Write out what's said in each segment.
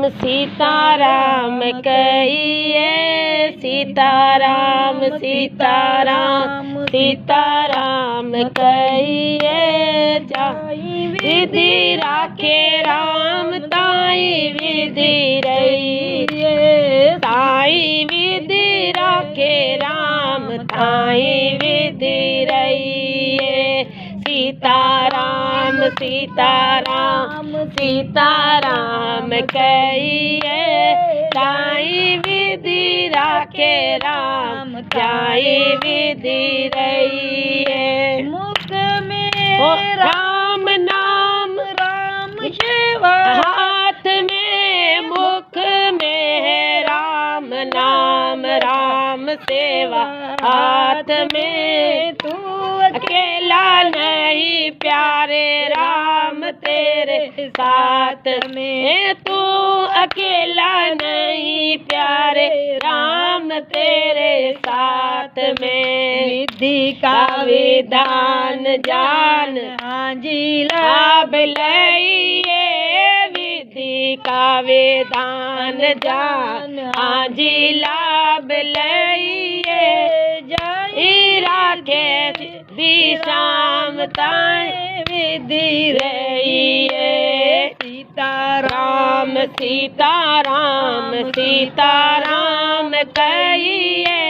सीताराम कहिए, सीताराम सीताराम सीताराम कहिए। जाई विधि राखे राम ताई विधि रहिए, ताई विधि राखे राम ताई विधि रहिए। सीताराम सीताराम सीताराम कहिए, ताई विधि राखे राम ताई विधि रहिए। मुख में राम नाम राम सेवा, हाथ में मुख में है राम नाम राम सेवा। हाथ में तू अकेला नहीं प्यारे राम तेरे साथ में, तू अकेला नहीं प्यारे राम तेरे साथ में। विधि का विधान जान हाजी लाभ लइए, विधि का विधान जान हाजी लाभ लइए। जाई राखे शाम ताई विधि रहिए। सीताराम सीताराम सीताराम कहिए,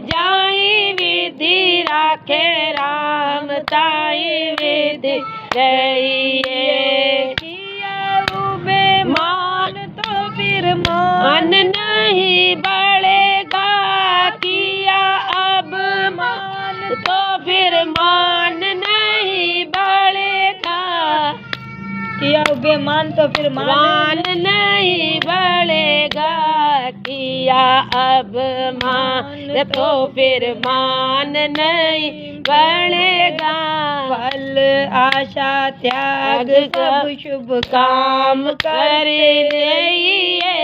जाई विधि राखे राम ताई विधि रहिए। किया बेमान तो फिर मान नहीं बढ़ेगा, किया अब मान तो फिर मान नहीं बढ़ेगा। किया बेमान तो फिर मान नहीं बढ़ेगा, किया अब मान तो फिर मान नहीं बढ़ेगा। फल आशा त्याग सब शुभ काम कर रहिए,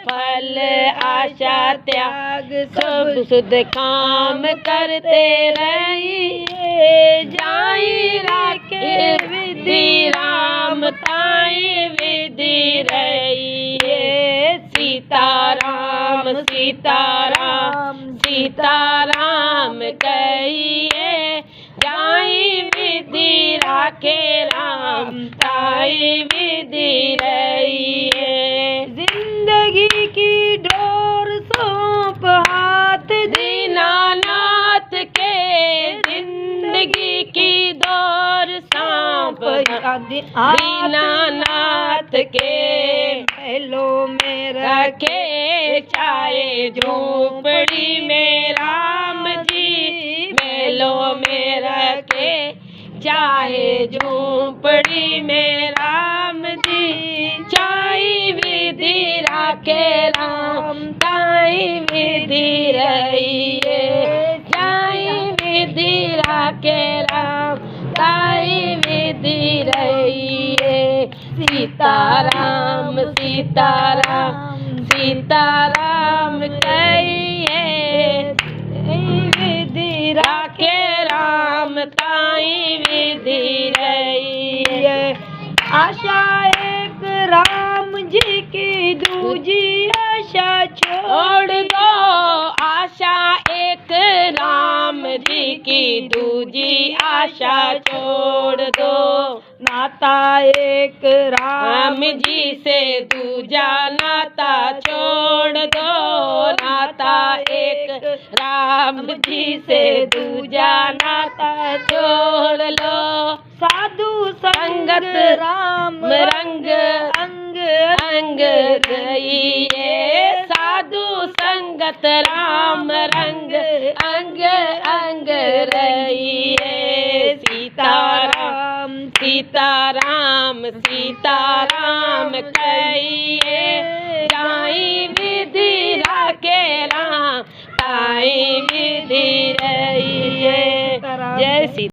फल आशा त्याग सब शुद्ध काम करते रहिए। जाई राखे विधि राम ताई विधि रहिए। सीताराम सीताराम सीताराम कहिए, जाई विधि राखे राम ताई विधि रहिए। जिंदगी की डोर सौंप हाथ दीनानाथ के, जिंदगी की डोर सौंप दीनानाथ के। महलों में रखे चाहे झोपड़ी में राम जी, महलों में रखे चाहे झोपड़ी में राम जी। चाई विधि राखे राम ताई विधि रहिए, चाई विधि राखे राम ताई विधि रहिए। सीताराम सीताराम सीताराम कहिए, विधि राखे राम ताई विधि रहिए। आशा एक राम जी की, दूजी आशा छोड़ दो, आशा एक राम जी की, दूजी आशा छोड़ दो। नाता एक राम जी से दूजा नाता छोड़ दो, नाता एक राम जी से दूजा नाता छोड़ लो। साधु संगत राम रंग अंग अंग रहिए, साधु संगत राम रंग अंग अंग रहिए। सीताराम सीताराम सीताराम कहिए, जाई विधि राखे राम ताई विधि रहिए। जय सीता।